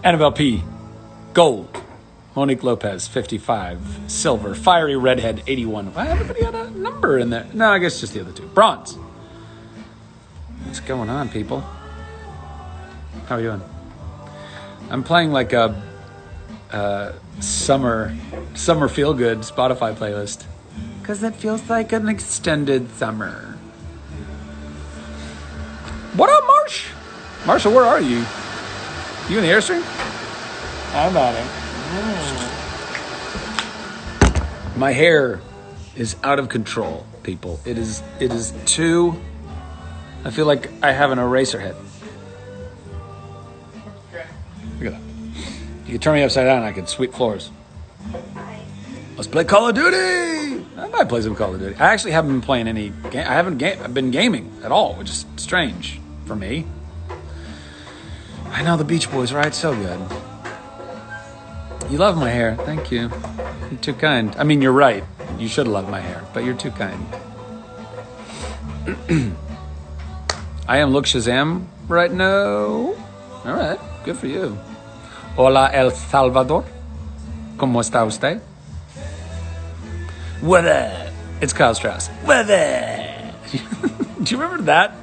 Annabelle P. Gold. Monique Lopez, 55. Silver. Fiery Redhead, 81. Well, everybody had a number in there. No, I guess just the other two. Bronze. What's going on, people? How are you doing? I'm playing like a summer feel-good Spotify playlist. Because it feels like an extended summer. What up, Marsh? Marshall, where are you? You in the Airstream? I'm on it. My hair is out of control, people. It is too... I feel like I have an eraser head. Look at that. You could turn me upside down, I could sweep floors. Let's play Call of Duty! I might play some Call of Duty. I actually haven't been playing any game. I haven't been gaming at all, which is strange for me. I know the Beach Boys, right? So good. You love my hair. Thank you. You're too kind. I mean, you're right. You should love my hair, but you're too kind. I am Look Shazam right now. All right. Good for you. Hola, El Salvador. ¿Cómo está usted? Weather. It's Kyle Strauss. Weather. Do you remember that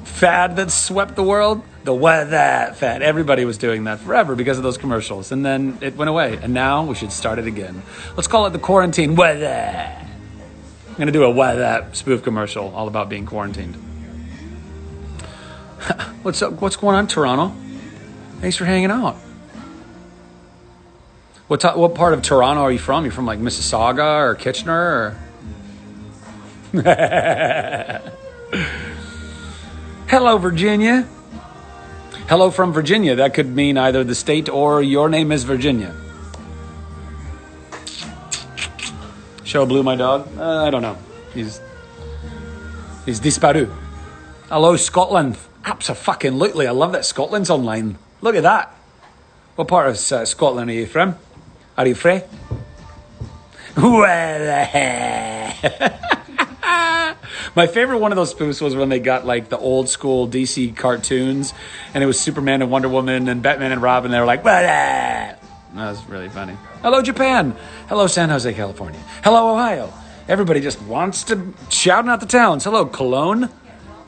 fad that swept the world? The weather fad. Everybody was doing that forever because of those commercials. And then it went away. And now we should start it again. Let's call it the quarantine weather. I'm going to do a weather spoof commercial all about being quarantined. What's up? What's going on, Toronto? Thanks for hanging out. What part of Toronto are you from? You from like Mississauga or Kitchener? Or... Hello, Virginia. Hello from Virginia. That could mean either the state or your name is Virginia. Show Blue, my dog. I don't know. He's disparu. Hello, Scotland. Abso-fucking-lutely. I love that Scotland's online. Look at that. What part of Scotland are you from? Are you free? My favorite one of those spoofs was when they got like the old school DC cartoons and it was Superman and Wonder Woman and Batman and Robin. They were like, that was really funny. Hello, Japan. Hello, San Jose, California. Hello, Ohio. Everybody just wants to shout out the towns. Hello, Cologne.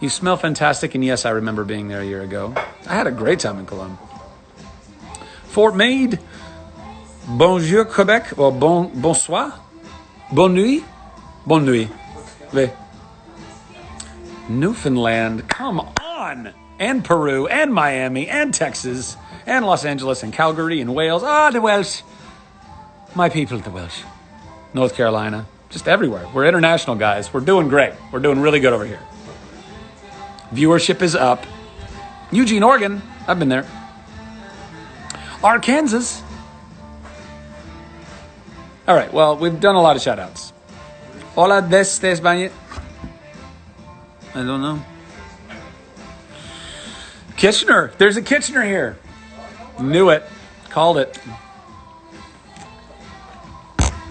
You smell fantastic. And yes, I remember being there a year ago. I had a great time in Cologne. Fort Meade. Bonjour, Quebec. Or bonsoir. Bonne nuit. Bonne nuit. Newfoundland. Come on. And Peru. And Miami. And Texas. And Los Angeles. And Calgary. And Wales. The Welsh. My people, the Welsh. North Carolina. Just everywhere. We're international, guys. We're doing great. We're doing really good over here. Viewership is up. Eugene, Oregon. I've been there. Arkansas. All right, well, we've done a lot of shout-outs. Hola desde España. I don't know. Kitchener. There's a Kitchener here. Knew it. Called it.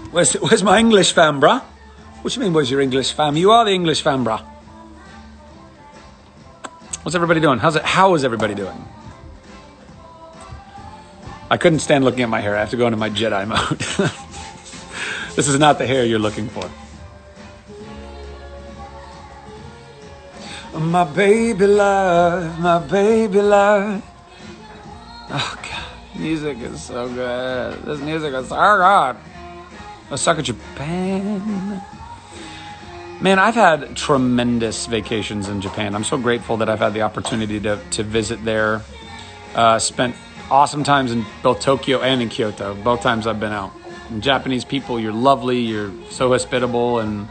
Where's my English fam, brah? What do you mean, where's your English fam? You are the English fam, brah. What's everybody doing? How is everybody doing? I couldn't stand looking at my hair. I have to go into my Jedi mode. This is not the hair you're looking for. My baby love, my baby love. Oh, God. Music is so good. This music is so good. Let's talk Japan. Man, I've had tremendous vacations in Japan. I'm so grateful that I've had the opportunity to visit there. Spent awesome times in both Tokyo and in Kyoto. Both times I've been out. And Japanese people, you're lovely. You're so hospitable and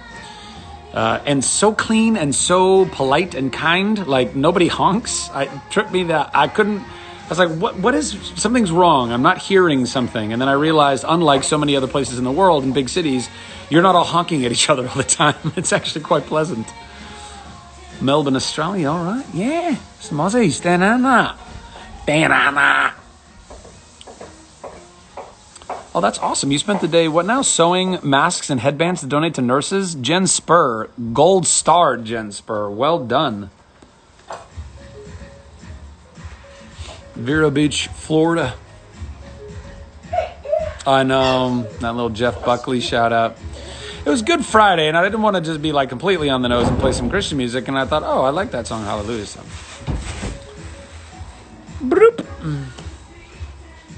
so clean and so polite and kind. Like nobody honks. It tripped me that I was like, what is, something's wrong. I'm not hearing something. And then I realized, unlike so many other places in the world, in big cities, you're not all honking at each other all the time. It's actually quite pleasant. Melbourne, Australia, all right. Yeah, some Aussies. Da-na-na. Da-na-na. Oh, that's awesome. You spent the day, what now? Sewing masks and headbands to donate to nurses? Jen Spur. Gold star, Jen Spur. Well done. Vero Beach, Florida. I know, that little Jeff Buckley shout out. It was Good Friday, and I didn't want to just be like completely on the nose and play some Christian music, and I thought, oh, I like that song, Hallelujah. So. Broop.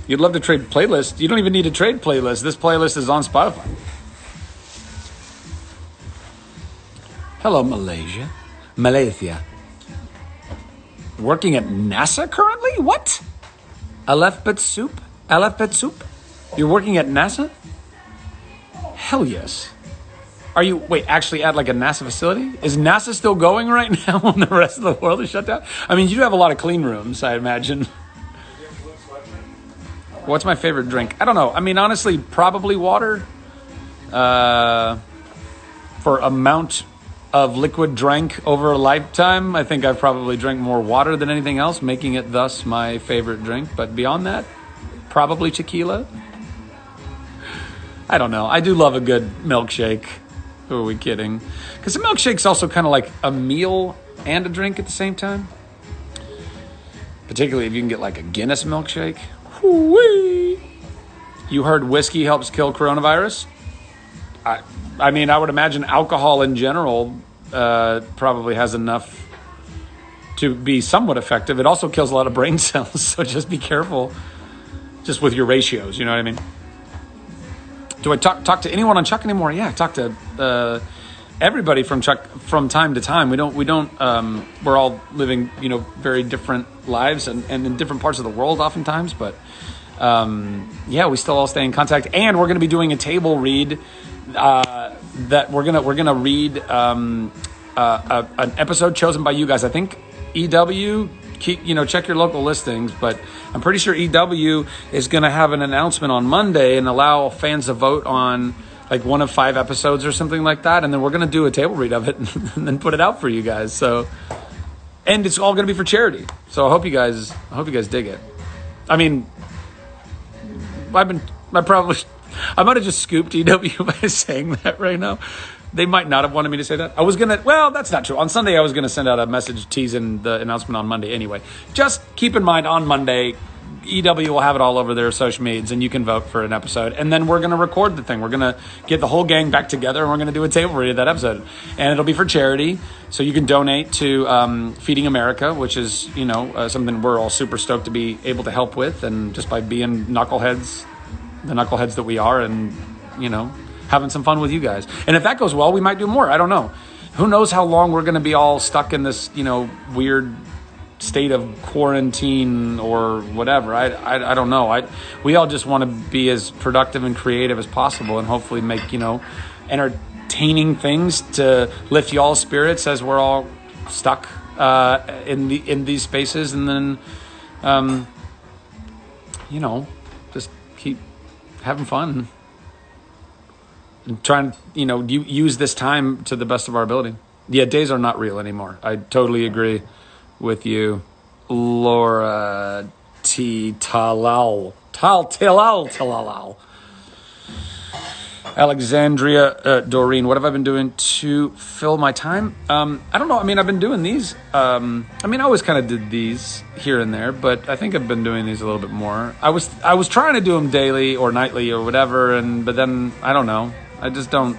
You'd love to trade playlists. You don't even need to trade playlists. This playlist is on Spotify. Hello, Malaysia. Working at NASA currently? What? Alphabet soup? You're working at NASA? Hell yes. Are you, actually at like a NASA facility? Is NASA still going right now when the rest of the world is shut down? I mean, you do have a lot of clean rooms, I imagine. What's my favorite drink? I don't know. I mean, honestly, probably water. For amount of liquid drank over a lifetime, I think I've probably drank more water than anything else, making it thus my favorite drink. But beyond that, probably tequila. I don't know. I do love a good milkshake. Who are we kidding? Because a milkshake's also kind of like a meal and a drink at the same time. Particularly if you can get like a Guinness milkshake. Whoo-wee. You heard whiskey helps kill coronavirus? I mean, I would imagine alcohol in general probably has enough to be somewhat effective. It also kills a lot of brain cells, so just be careful just with your ratios, you know what I mean? Do I talk to anyone on Chuck anymore? Yeah, I talk to everybody from Chuck from time to time. We're all living, very different lives and in different parts of the world oftentimes, but we still all stay in contact. And we're going to be doing a table read that we're gonna read an episode chosen by you guys. I think EW, check your local listings, but I'm pretty sure EW is gonna have an announcement on Monday and allow fans to vote on like one of 5 episodes or something like that, and then we're gonna do a table read of it and then put it out for you guys. So, and it's all gonna be for charity. So I hope you guys dig it. I mean, I might have just scooped EW by saying that right now. They might not have wanted me to say that. That's not true. On Sunday, I was going to send out a message teasing the announcement on Monday anyway. Just keep in mind, on Monday, EW will have it all over their social medias, and you can vote for an episode. And then we're going to record the thing. We're going to get the whole gang back together, and we're going to do a table read of that episode. And it'll be for charity, so you can donate to Feeding America, which is, something we're all super stoked to be able to help with. And just by being knuckleheads, the knuckleheads that we are, and, having some fun with you guys. And if that goes well, we might do more. I don't know. Who knows how long we're going to be all stuck in this, weird state of quarantine or whatever. I don't know. We all just want to be as productive and creative as possible and hopefully make, entertaining things to lift y'all's spirits as we're all stuck in these spaces. And then, just keep having fun. And trying, use this time to the best of our ability. Yeah, days are not real anymore. I totally agree with you, Laura T. Talal. Alexandria Doreen, what have I been doing to fill my time? I don't know. I mean, I've been doing these. I always kind of did these here and there, but I think I've been doing these a little bit more. I was trying to do them daily or nightly or whatever, but then I don't know. I don't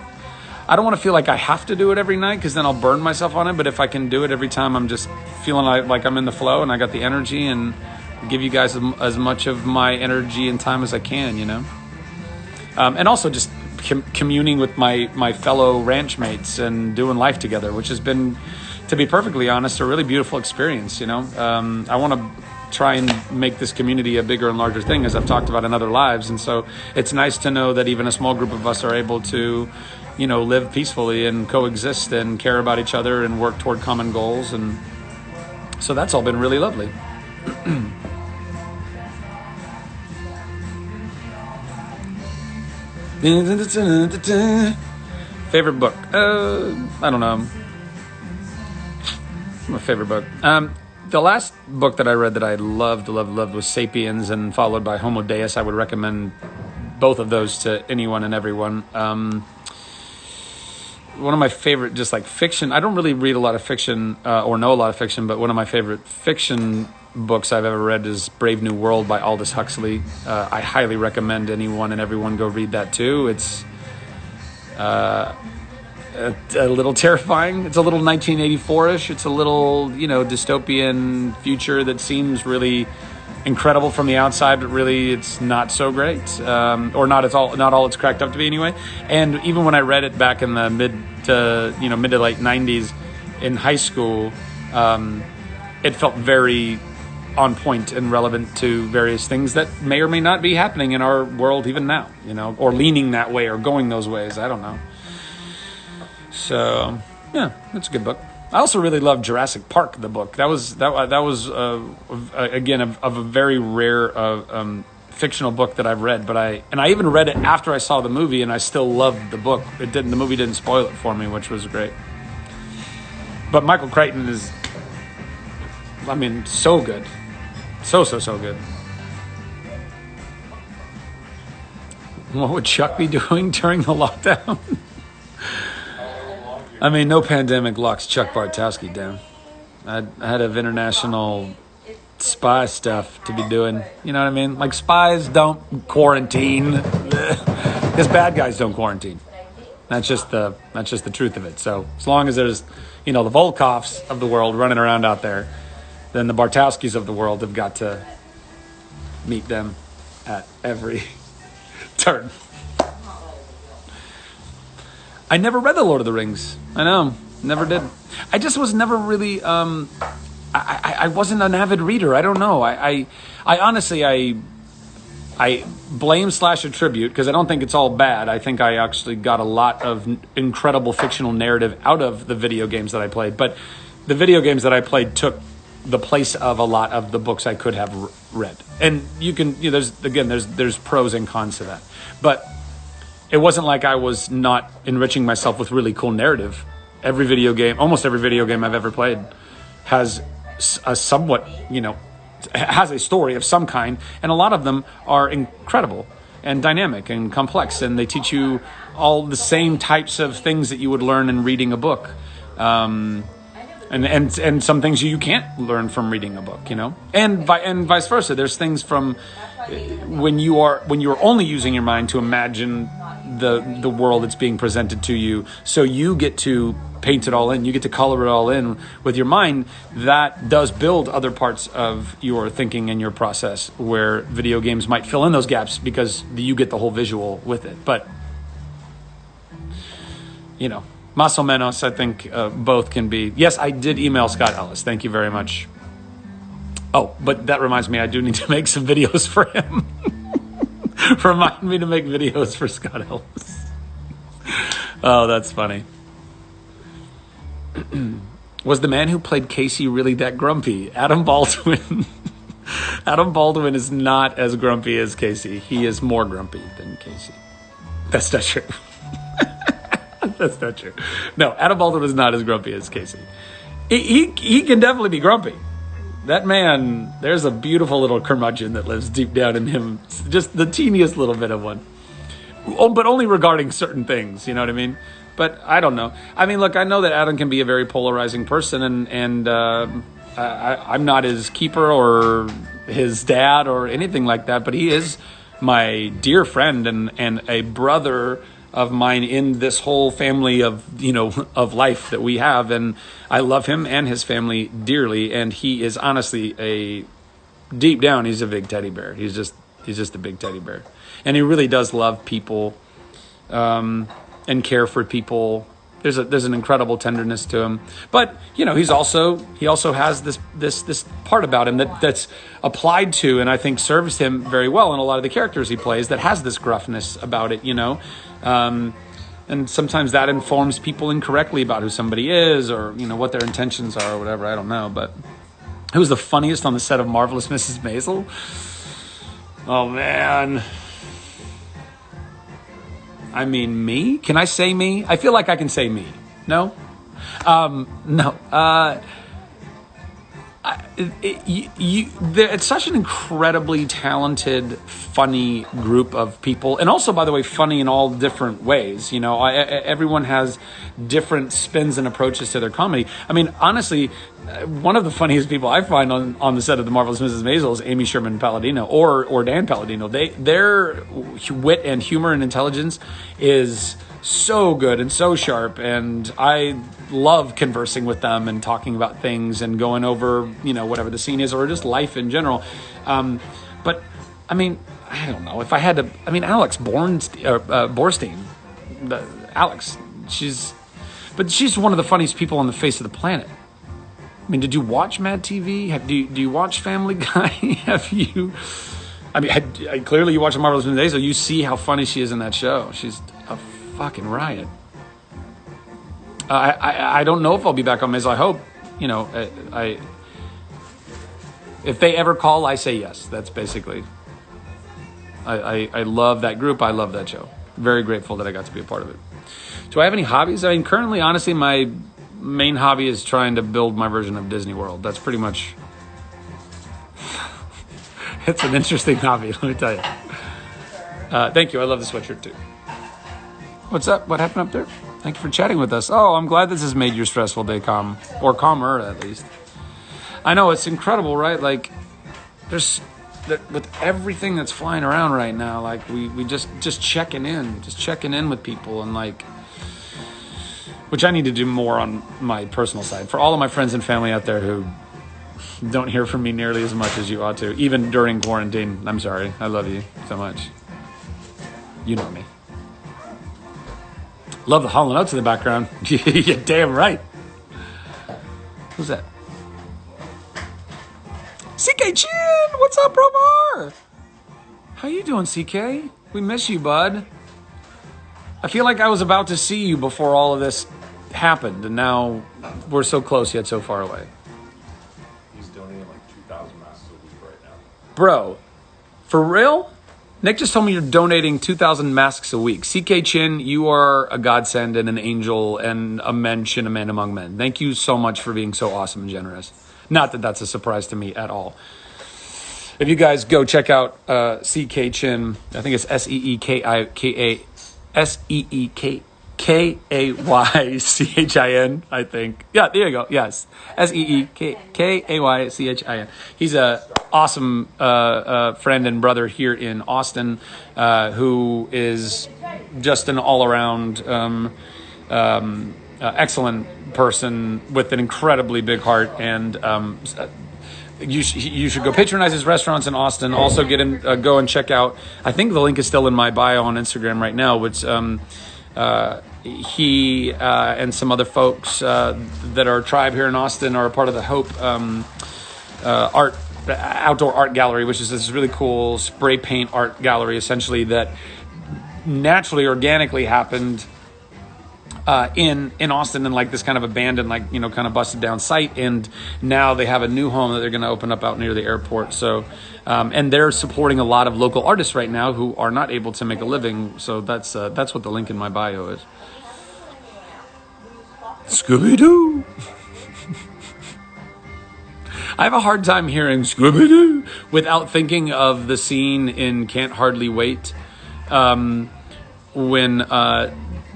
want to feel like I have to do it every night because then I'll burn myself on it. But if I can do it every time, I'm just feeling like I'm in the flow and I got the energy and give you guys as much of my energy and time as I can, and also just communing with my fellow ranch mates and doing life together, which has been, to be perfectly honest, a really beautiful experience. I want to try and make this community a bigger and larger thing, as I've talked about in other lives. And so it's nice to know that even a small group of us are able to, live peacefully and coexist and care about each other and work toward common goals. And so that's all been really lovely. Favorite book? I don't know. My favorite book. The last book that I read that I loved was Sapiens, and followed by Homo Deus. I would recommend both of those to anyone and everyone. One of my favorite, just like fiction. I don't really read a lot of fiction or know a lot of fiction, but one of my favorite fiction books I've ever read is Brave New World by Aldous Huxley. I highly recommend anyone and everyone go read that too. It's a little terrifying. It's a little 1984-ish. It's a little, dystopian future that seems really incredible from the outside, but really it's not so great, or not all it's cracked up to be anyway. And even when I read it back in the mid to late 90s in high school, it felt very on point and relevant to various things that may or may not be happening in our world even now, or leaning that way or going those ways. I don't know. So yeah, it's a good book. I also really love Jurassic Park, the book. That was again of a very rare fictional book that I've read. But I even read it after I saw the movie, and I still loved the book. The movie didn't spoil it for me, which was great. But Michael Crichton is, so good, so good. What would Chuck be doing during the lockdown? No pandemic locks Chuck Bartowski down. I had of international spy stuff to be doing. You know what I mean? Like, spies don't quarantine. Because bad guys don't quarantine. That's just the truth of it. So as long as there's, the Volkovs of the world running around out there, then the Bartowskis of the world have got to meet them at every turn. I never read The Lord of the Rings. I know, never did. I just was never really, I wasn't an avid reader. I don't know. I honestly, I blame / attribute, because I don't think it's all bad. I think I actually got a lot of incredible fictional narrative out of the video games that I played. But the video games that I played took the place of a lot of the books I could have read. And you can, there's pros and cons to that. But it wasn't like I was not enriching myself with really cool narrative. Almost every video game I've ever played has a somewhat, has a story of some kind, and a lot of them are incredible and dynamic and complex, and they teach you all the same types of things that you would learn in reading a book. And some things you can't learn from reading a book, and vice versa. There's things from when you're only using your mind to imagine the world that's being presented to you, so you get to paint it all in, you get to color it all in with your mind. That does build other parts of your thinking and your process, where video games might fill in those gaps because you get the whole visual with it. But más o menos, I think both can be. Yes, I did email Scott Ellis. Thank you very much. Oh, but that reminds me, I do need to make some videos for him. Remind me to make videos for Scott Ellis. Oh, that's funny. Was the man who played Casey really that grumpy? Adam Baldwin. Adam Baldwin is not as grumpy as Casey. He is more grumpy than Casey. That's not true. That's not true. No, Adam Baldwin is not as grumpy as Casey. He can definitely be grumpy. That man, there's a beautiful little curmudgeon that lives deep down in him. Just the teeniest little bit of one. But only regarding certain things, you know what I mean? But I don't know. Look, I know that Adam can be a very polarizing person, and I'm not his keeper or his dad or anything like that, but he is my dear friend and a brother of mine in this whole family of of life that we have, and I love him and his family dearly, and he is honestly deep down, he's a big teddy bear. He's just a big teddy bear, and he really does love people and care for people. There's an incredible tenderness to him, but he also has this part about him that's applied to, and I think serves him very well in a lot of the characters he plays, that has this gruffness about it, and sometimes that informs people incorrectly about who somebody is, or what their intentions are, or whatever. I don't know. But who's the funniest on the set of Marvelous Mrs. Maisel? Oh man. Me? Can I say me? I feel like I can say me. No? No. it's such an incredibly talented, funny group of people, and also, by the way, funny in all different ways. You know, everyone has different spins and approaches to their comedy. I mean, honestly, one of the funniest people I find on the set of The Marvelous Mrs. Maisel is Amy Sherman Palladino or Dan Palladino. Their wit and humor and intelligence is so good and so sharp, and I love conversing with them and talking about things and going over, you know, whatever the scene is or just life in general. But I mean, I don't know if I had to. I mean, Alex Borstein, Alex, she's one of the funniest people on the face of the planet. I mean, did you watch Mad TV? Do you watch Family Guy? Have you? I mean, clearly you watch The Marvelous Mrs. Maisel. You see how funny she is in that show. She's a fucking riot. I don't know if I'll be back on Maisel. I hope, you know, if they ever call, I say yes. That's basically, I love that group. I love that show. Very grateful that I got to be a part of it. Do I have any hobbies? I mean, currently, honestly, my main hobby is trying to build my version of Disney World. That's pretty much, it's an interesting hobby, let me tell you. Thank you. I love the sweatshirt too. What's up? What happened up there? Thank you for chatting with us. Oh, I'm glad this has made your stressful day calm, or calmer at least. I know, it's incredible, right? Like, there's with everything that's flying around right now, like we just checking in with people, and like, which I need to do more on my personal side. For all of my friends and family out there who don't hear from me nearly as much as you ought to, even during quarantine, I'm sorry. I love you so much. You know me. Love the Hall & Oates in the background. You're damn right. Who's that? CK Chin! What's up, Romar? How you doing, CK? We miss you, bud. I feel like I was about to see you before all of this happened, and now we're so close yet so far away. He's donating like 2,000 masks a week right now. Bro, for real? Nick just told me you're donating 2,000 masks a week. CK Chin, you are a godsend and an angel and a mensch and a man among men. Thank you so much for being so awesome and generous. Not that that's a surprise to me at all. If you guys go check out CK Chin, I think it's SEEKAYCHIN, I think. Yeah, there you go. Yes. SEEKAYCHIN. He's a awesome friend and brother here in Austin, who is just an all-around excellent person with an incredibly big heart, and you should go patronize his restaurants in Austin. Also go and check out, I think the link is still in my bio on Instagram right now, which he and some other folks that are a tribe here in Austin are a part of the Hope outdoor art gallery, which is this really cool spray paint art gallery, essentially, that naturally, organically happened in Austin, in like this kind of abandoned, like, you know, kind of busted down site. And now they have a new home that they're going to open up out near the airport. So, and they're supporting a lot of local artists right now who are not able to make a living. So that's what the link in my bio is. Scooby-Doo. I have a hard time hearing Scooby-Doo without thinking of the scene in Can't Hardly Wait, when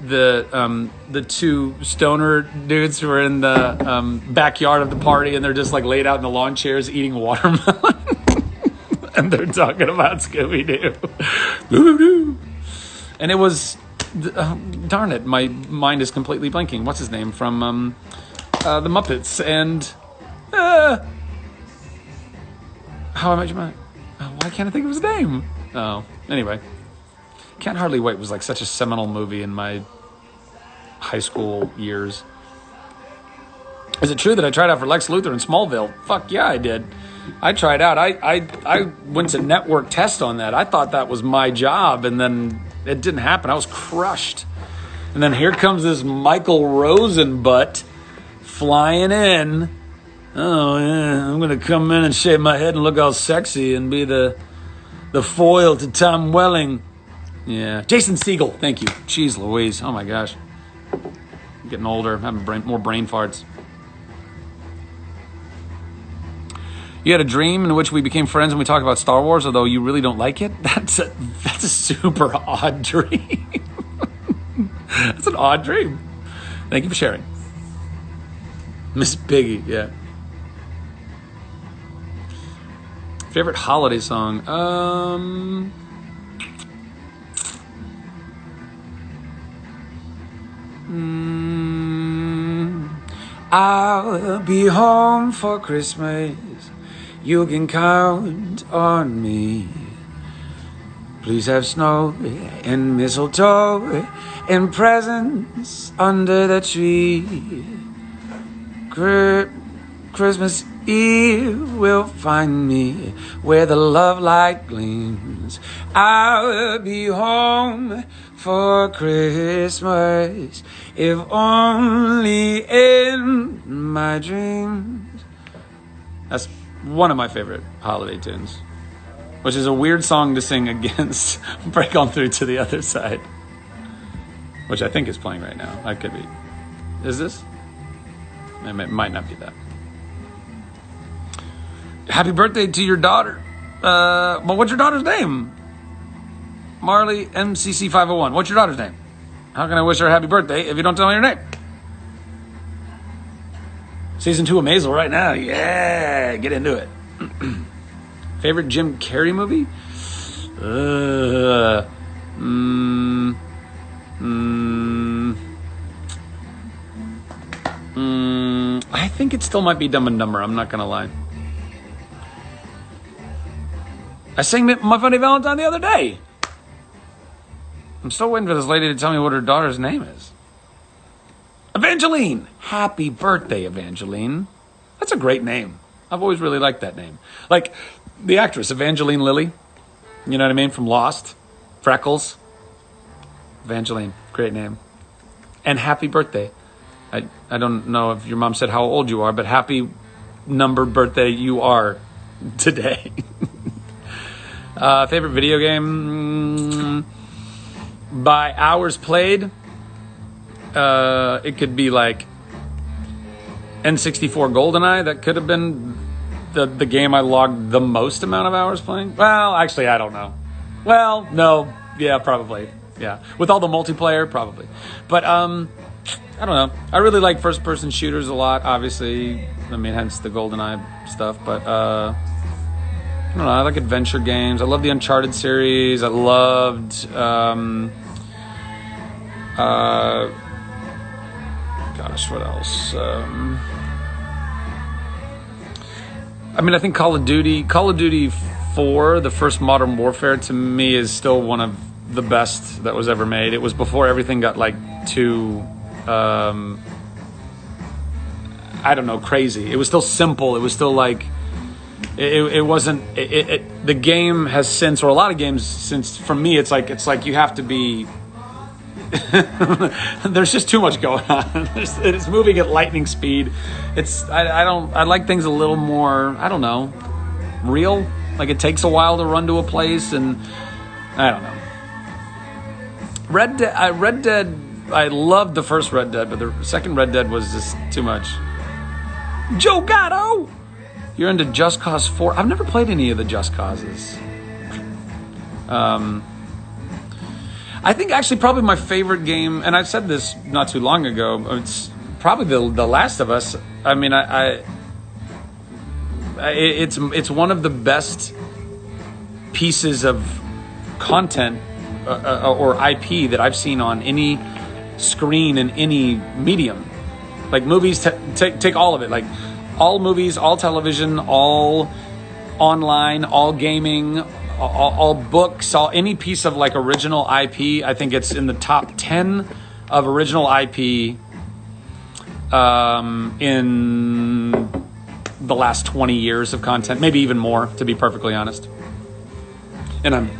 the two stoner dudes who are in the backyard of the party, and they're just like laid out in the lawn chairs eating watermelon, and they're talking about Scooby-Doo. Scooby-Doo. And it was, darn it, my mind is completely blanking. What's his name from the Muppets and How I Met Your Mother? Why can't I think of his name? Oh, anyway. Can't Hardly Wait was like such a seminal movie in my high school years. Is it true that I tried out for Lex Luthor in Smallville? Fuck yeah, I did. I tried out. I went to network test on that. I thought that was my job, and then it didn't happen. I was crushed. And then here comes this Michael Rosenbutt flying in. Oh yeah, I'm gonna come in and shave my head and look all sexy and be the foil to Tom Welling. Yeah, Jason Segel, thank you. Jeez Louise, oh my gosh. I'm getting older, I'm having more brain farts. You had a dream in which we became friends and we talked about Star Wars, although you really don't like it? That's a super odd dream. That's an odd dream. Thank you for sharing. Miss Piggy, yeah. Favorite holiday song? I'll be home for Christmas. You can count on me. Please have snow and mistletoe and presents under the tree. Christmas Eve will find me where the love light gleams. I'll be home for Christmas, if only in my dreams. That's one of my favorite holiday tunes, which is a weird song to sing against Break On Through to the Other Side, which I think is playing right now. I could be. Is this? It might not be that. Happy birthday to your daughter. Well, what's your daughter's name? Marley MCC 501. What's your daughter's name? How can I wish her a happy birthday if you don't tell me your name? Season 2 of Maisel right now. Yeah, get into it. Favorite Jim Carrey movie? I think it still might be Dumb and Dumber. I'm not going to lie. I sang My Funny Valentine the other day. I'm still waiting for this lady to tell me what her daughter's name is. Evangeline. Happy birthday, Evangeline. That's a great name. I've always really liked that name. Like the actress, Evangeline Lilly. You know what I mean? From Lost. Freckles. Evangeline. Great name. And happy birthday. I don't know if your mom said how old you are, but happy numbered birthday you are today. Favorite video game? By hours played, it could be like N64 GoldenEye. That could have been the game I logged the most amount of hours playing. Well, actually, I don't know. Well, no. Yeah, probably. Yeah. With all the multiplayer, probably. But, I don't know. I really like first-person shooters a lot, obviously. I mean, hence the GoldenEye stuff. But, I don't know. I like adventure games. I love the Uncharted series. I loved, gosh, what else? I mean, I think Call of Duty 4, the first Modern Warfare, to me is still one of the best that was ever made. It was before everything got like too, I don't know, crazy. It was still simple. It was still like, it wasn't, the game has since, or a lot of games since, for me, it's like you have to be, there's just too much going on. It's moving at lightning speed. I like things a little more, I don't know, real. Like it takes a while to run to a place, and I don't know. Red Dead, I loved the first Red Dead, but the second Red Dead was just too much. Joe Gatto! You're into Just Cause 4. I've never played any of the Just Causes. I think actually probably my favorite game, and I've said this not too long ago, it's probably the Last of Us. I mean, it's one of the best pieces of content or IP that I've seen on any screen in any medium. Like movies, take all of it. Like all movies, all television, all online, all gaming, all books, any piece of like original IP. I think it's in the top 10 of original IP in the last 20 years of content, maybe even more, to be perfectly honest. And I'm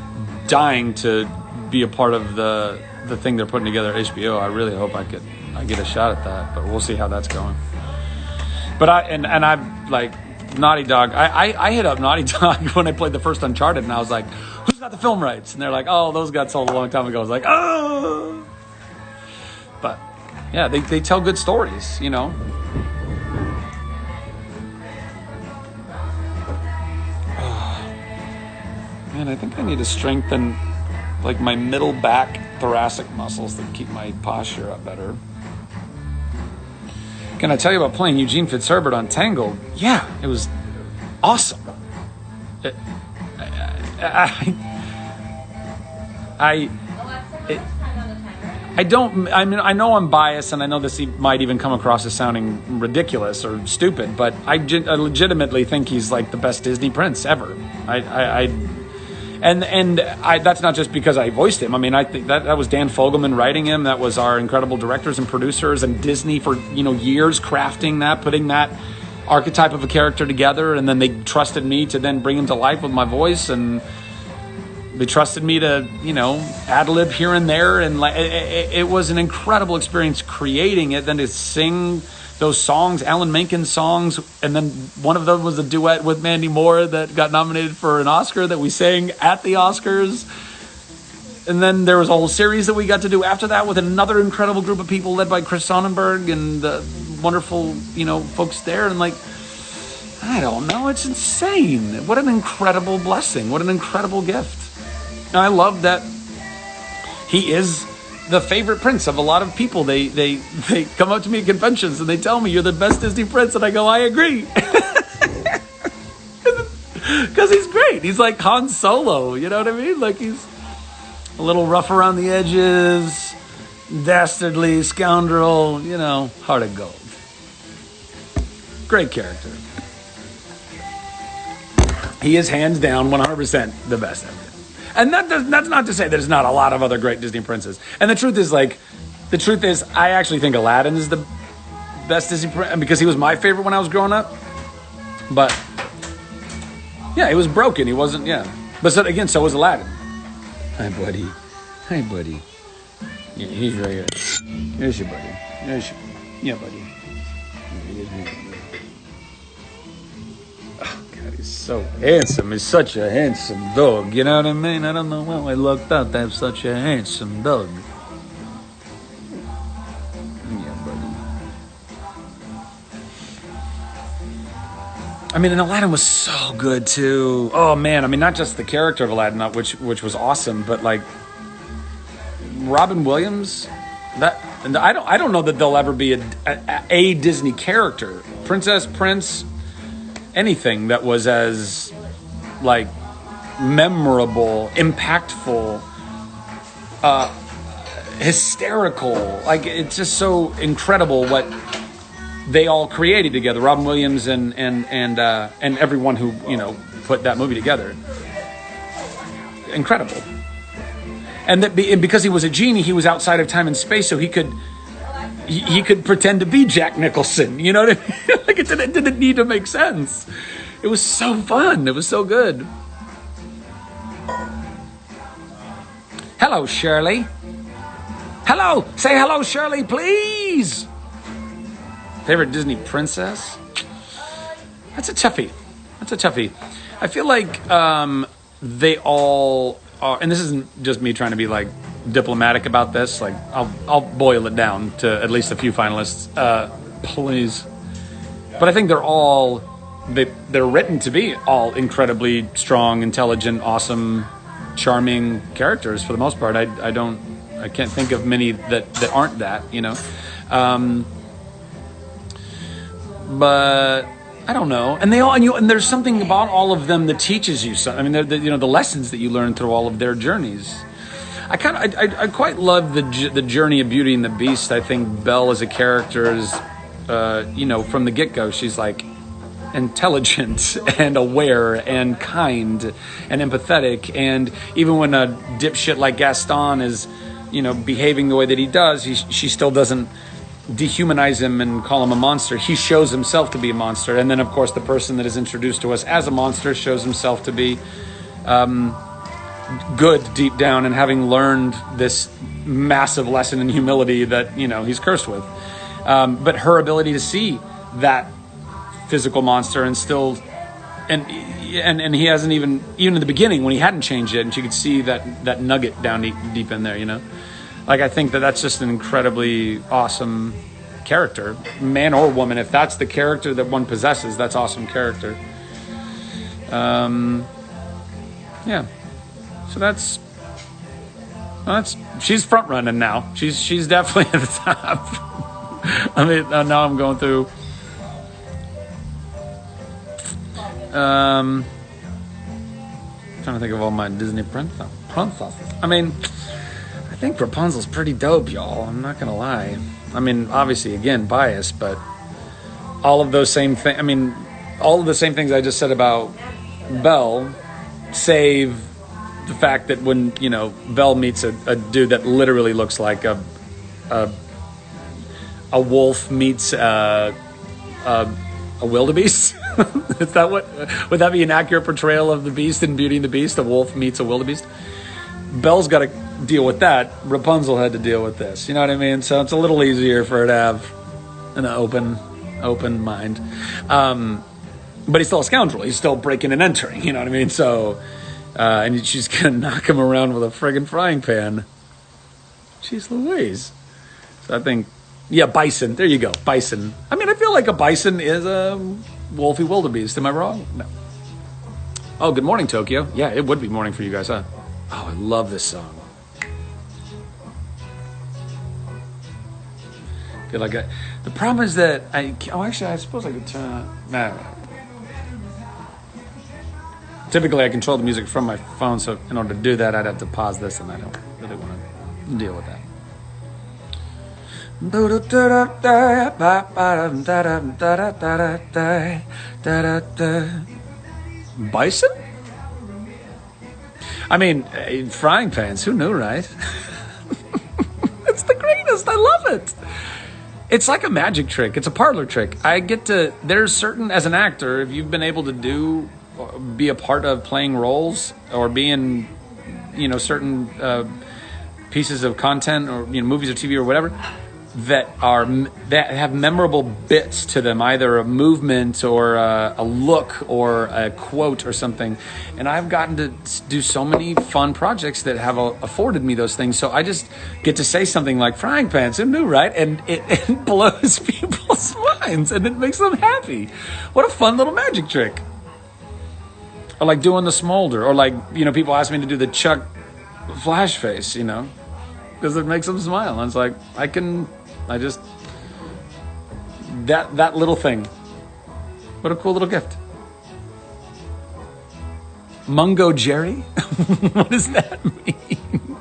dying to be a part of the thing they're putting together at HBO. I really hope I get a shot at that, but we'll see how that's going. But I'm like Naughty Dog. I hit up Naughty Dog when I played the first Uncharted, and I was like, "Who's got the film rights?" And they're like, "Oh, those got sold a long time ago." I was like, "Oh." But yeah, they tell good stories, you know. Man, I think I need to strengthen like my middle back thoracic muscles to keep my posture up better. Can I tell you about playing Eugene Fitzherbert on Tangled? Yeah, it was awesome. I know I'm biased, and I know this might even come across as sounding ridiculous or stupid, but I legitimately think he's like the best Disney prince ever. That's not just because I voiced him. I mean, I think that was Dan Fogelman writing him. That was our incredible directors and producers, and Disney for years crafting that, putting that archetype of a character together, and then they trusted me to then bring him to life with my voice, and they trusted me to ad-lib here and there, and it was an incredible experience creating it. Then to sing those songs, Alan Menken songs, and then one of them was a duet with Mandy Moore that got nominated for an Oscar that we sang at the Oscars. And then there was a whole series that we got to do after that with another incredible group of people led by Chris Sonnenberg and the wonderful, folks there. And I don't know, it's insane. What an incredible blessing. What an incredible gift. And I love that he is the favorite prince of a lot of people. They come up to me at conventions and they tell me, you're the best Disney prince, and I go, I agree. Because he's great. He's like Han Solo, you know what I mean? Like, he's a little rough around the edges, dastardly scoundrel, heart of gold. Great character. He is hands down 100% the best ever. And that's not to say there's not a lot of other great Disney princes. And the truth is, I actually think Aladdin is the best Disney prince, because he was my favorite when I was growing up. But yeah, he was broken. He wasn't. Yeah, but so was Aladdin. Hi, buddy. Yeah, he's right here. There's your buddy. Yeah, buddy. He's so handsome. He's such a handsome dog. You know what I mean? I don't know how I lucked out to have such a handsome dog. Yeah, buddy. I mean, and Aladdin was so good too. Oh man, I mean, not just the character of Aladdin, which was awesome, but like Robin Williams. I don't know that there'll ever be a Disney character, princess, prince, anything that was as like memorable, impactful, hysterical. Like, it's just so incredible what they all created together. Robin Williams and everyone who put that movie together. Incredible. And because he was a genie, he was outside of time and space, so he could pretend to be Jack Nicholson. You know what I mean? Like, it didn't need to make sense. It was so fun. It was so good. Hello, Shirley. Hello. Say hello, Shirley, please. Favorite Disney princess? That's a toughie. I feel like they all are, and this isn't just me trying to be like diplomatic about this. Like, I'll boil it down to at least a few finalists, please. But I think they're written to be all incredibly strong, intelligent, awesome, charming characters for the most part. I can't think of many that aren't that, But I don't know. And and there's something about all of them that teaches you something. I mean, the lessons that you learn through all of their journeys. I quite love the journey of Beauty and the Beast. I think Belle as a character is, from the get-go, she's like intelligent and aware and kind and empathetic. And even when a dipshit like Gaston is, behaving the way that he does, she still doesn't dehumanize him and call him a monster. He shows himself to be a monster. And then, of course, the person that is introduced to us as a monster shows himself to be good deep down, and having learned this massive lesson in humility that he's cursed with, but her ability to see that physical monster and still and he hasn't even in the beginning when he hadn't changed it, and she could see that nugget down deep in there, like, I think that's just an incredibly awesome character, man or woman. If that's the character that one possesses, that's awesome character. Yeah. So that's she's front running now. She's definitely at the top. I mean, now I'm going through. Trying to think of all my Disney princesses. I mean, I think Rapunzel's pretty dope, y'all. I'm not gonna lie. I mean, obviously, again, biased, but all of those same things. I mean, all of the same things I just said about Belle, save the fact that when Belle meets a dude that literally looks like a wolf meets a wildebeest. Is that would that be an accurate portrayal of the Beast in Beauty and the Beast? A wolf meets a wildebeest. Belle's got to deal with that. Rapunzel had to deal with this. You know what I mean? So it's a little easier for her to have an open mind. But he's still a scoundrel. He's still breaking and entering. You know what I mean? So, and she's gonna knock him around with a friggin' frying pan. Jeez Louise. So I think, yeah, bison. There you go, bison. I mean, I feel like a bison is a wolfy wildebeest. Am I wrong? No. Oh, good morning, Tokyo. Yeah, it would be morning for you guys, huh? Oh, I love this song. Feel like the problem is that I suppose I could turn. Nah. Typically, I control the music from my phone, so in order to do that, I'd have to pause this, and I don't really want to deal with that. Bison? I mean, frying pans, who knew, right? It's the greatest. I love it. It's like a magic trick. It's a parlor trick. There's certain, as an actor, if you've been able to be a part of playing roles or be in, certain pieces of content or, movies or TV or whatever, that have memorable bits to them, either a movement or a look or a quote or something. And I've gotten to do so many fun projects that have afforded me those things. So I just get to say something like frying pans, who knew, right? And it blows people's minds and it makes them happy. What a fun little magic trick. Or like doing the smolder, or like, people ask me to do the Chuck flash face, because it makes them smile. And it's like, that little thing. What a cool little gift. Mungo Jerry? What does that mean?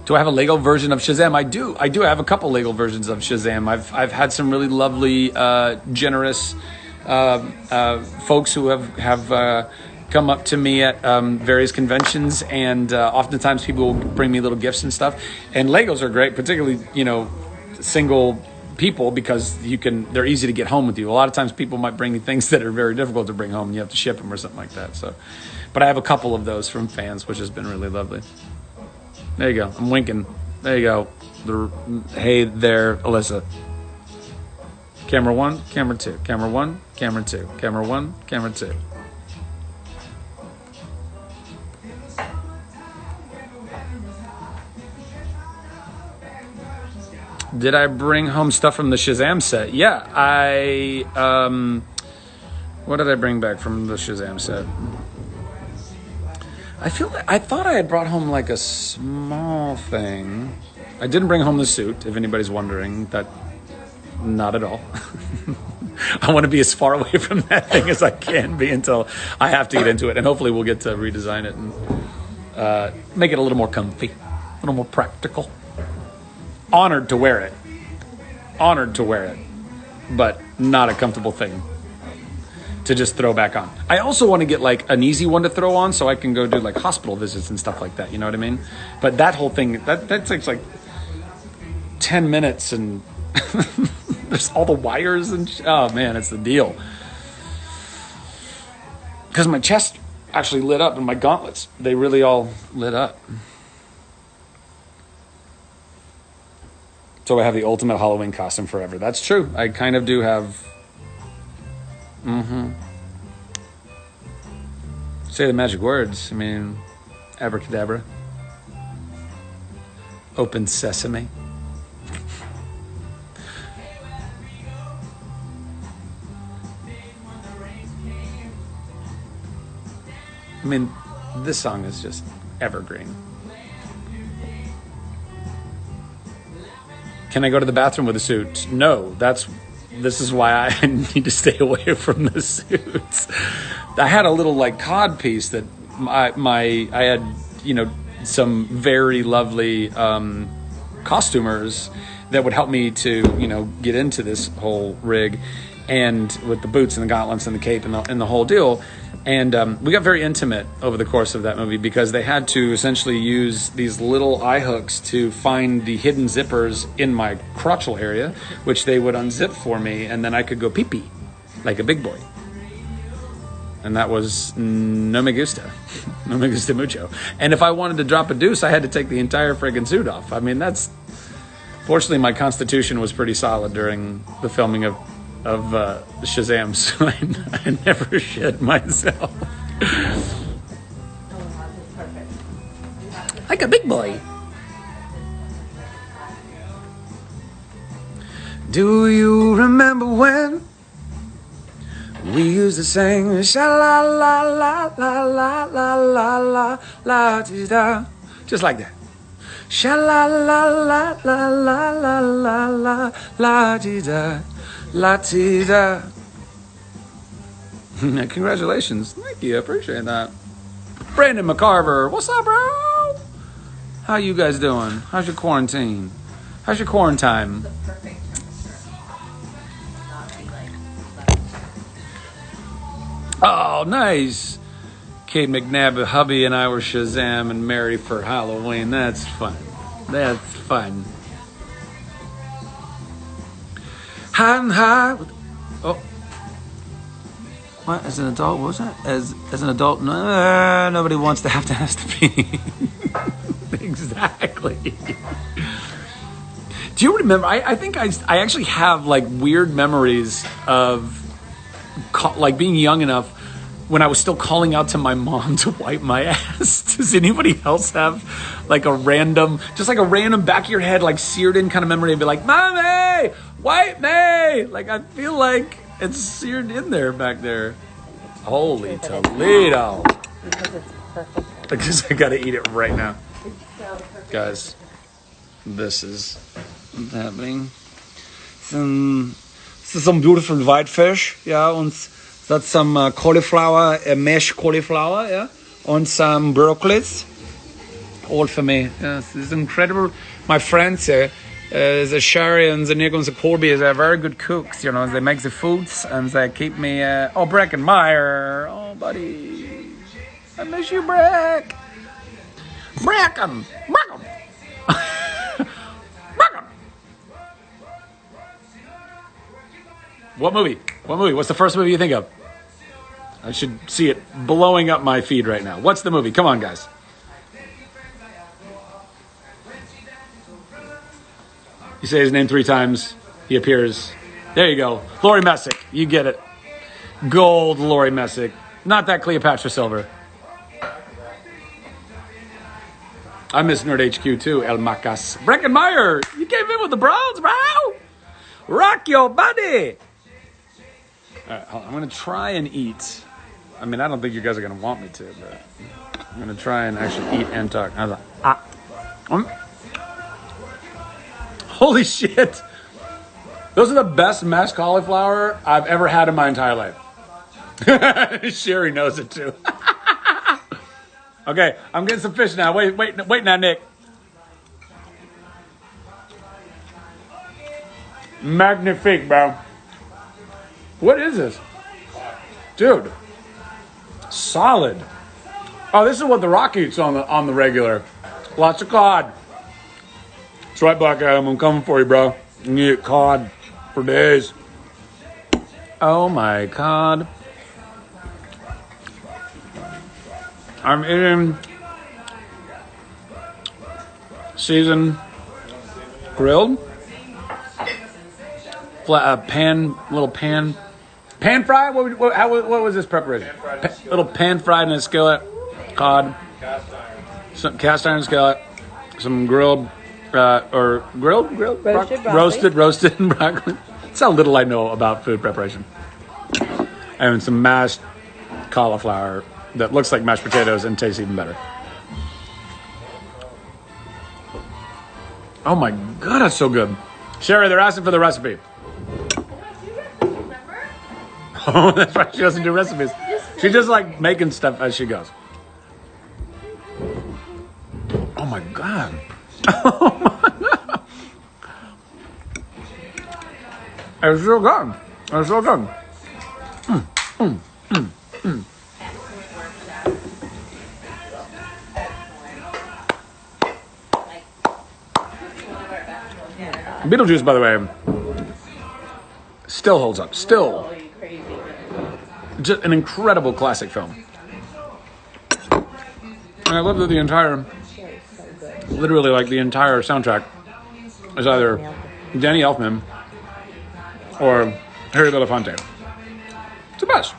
Do I have a Lego version of Shazam? I do. I have a couple Lego versions of Shazam. I've had some really lovely, generous folks who have come up to me at various conventions, and oftentimes people will bring me little gifts and stuff. And Legos are great, particularly single people, because they're easy to get home with you. A lot of times people might bring me things that are very difficult to bring home, and you have to ship them or something like that. So, but I have a couple of those from fans, which has been really lovely. There you go. I'm winking. There you go. Hey there, Alyssa. Camera 1, camera 2, camera 1, camera 2, camera 1, camera 2. Did I bring home stuff from the Shazam set? Yeah, what did I bring back from the Shazam set? I thought I had brought home like a small thing. I didn't bring home the suit, if anybody's wondering. That, not at all. I want to be as far away from that thing as I can be until I have to get into it. And hopefully we'll get to redesign it and make it a little more comfy, a little more practical. Honored to wear it, but not a comfortable thing to just throw back on. I also want to get like an easy one to throw on so I can go do like hospital visits and stuff like that, you know what I mean? But that whole thing, that takes like 10 minutes, and there's all the wires and oh man, it's the deal. Because my chest actually lit up, and my gauntlets, they really all lit up. So I have the ultimate Halloween costume forever. That's true. I kind of do have. Say the magic words. I mean, abracadabra. Open sesame. I mean, This song is just evergreen. Can I go to the bathroom with a suit? No, this is why I need to stay away from the suits. I had a little like cod piece that I had, some very lovely costumers that would help me to, get into this whole rig, and with the boots and the gauntlets and the cape and the whole deal. And we got very intimate over the course of that movie because they had to essentially use these little eye hooks to find the hidden zippers in my crotchal area, which they would unzip for me, and then I could go pee-pee like a big boy. And that was no me gusta. No me gusta mucho. And if I wanted to drop a deuce, I had to take the entire friggin' suit off. I mean, fortunately, my constitution was pretty solid during the filming of Shazam, so I never shit myself. Like a big boy. Do you remember when we used to sing sha la la la la la la la la la da, just like that. Sha la la la la la la la la la da. La-ti-da. Congratulations. Thank you. I appreciate that. Brandon McCarver. What's up, bro? How you guys doing? How's your quarantine? How's your quarantine? The perfect temperature. Not be like Oh, nice. Kate McNabb, hubby, and I were Shazam and Mary for Halloween. That's fun. That's fun. High and high. What? As an adult, what was that? As an adult, nobody wants to have to pee. Exactly. Do you remember? I think I actually have like weird memories of like being young enough when I was still calling out to my mom to wipe my ass. Does anybody else have like a random back of your head, like seared in kind of memory and be like, Mommy, wipe me? Like, I feel like it's seared in there back there. Holy Toledo. because it's perfect. Because I gotta eat it right now. It's so perfect. Guys, this is happening. Some beautiful whitefish, yeah, and that's some cauliflower, mashed cauliflower, yeah, and some broccoli. All for me. Yes, it's incredible. My friends here, the Sherry and the Nick and the Colby, they're very good cooks, you know. They make the foods and they keep me. Oh, Breckenmeyer. Oh, buddy. I miss you, Breck. Breckham. What movie? What's the first movie you think of? I should see it blowing up my feed right now. What's the movie? Come on, guys. You say his name 3 times, he appears. There you go. Laurie Messick. You get it. Gold Laurie Messick. Not that Cleopatra Silver. I miss Nerd HQ too, El Macas. Breckenmeyer, you came in with the bronze, bro. Rock your body. All right, I'm going to try and eat. I mean, I don't think you guys are going to want me to, but I'm going to try and actually eat and talk. I was like, Holy shit. Those are the best mashed cauliflower I've ever had in my entire life. Sherry knows it too. Okay, I'm getting some fish now. Wait now, Nick. Magnifique, bro. What is this? Dude. Solid. Oh, this is what The Rock eats on the regular. Lots of cod. That's right, Black Adam. I'm coming for you, bro. You can eat cod for days. Oh my God. I'm eating seasoned grilled, little pan fry. What was this preparation? Little pan fried in a skillet, cod, some cast iron skillet, some grilled roasted broccoli. That's how little I know about food preparation. And some mashed cauliflower that looks like mashed potatoes and tastes even better. Oh my God, that's so good. Sherry, they're asking for the recipe. Oh, that's right. She doesn't do recipes. She's just like making stuff as she goes. Oh my God. Oh my God. It's so good. It's so good. Beetlejuice, by the way, still holds up. Still. Just an incredible classic film. And I love that the entire, literally like the entire soundtrack is either Danny Elfman or Harry Belafonte. It's the best.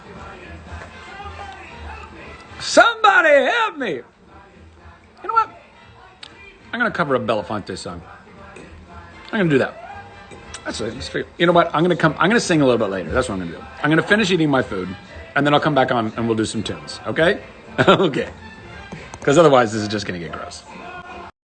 Somebody help me! You know what? I'm going to cover a Belafonte song. I'm going to do that. That's it. You know what? I'm going to sing a little bit later. That's what I'm going to do. I'm going to finish eating my food, and then I'll come back on and we'll do some tunes. Okay? Okay. Because otherwise, this is just going to get gross.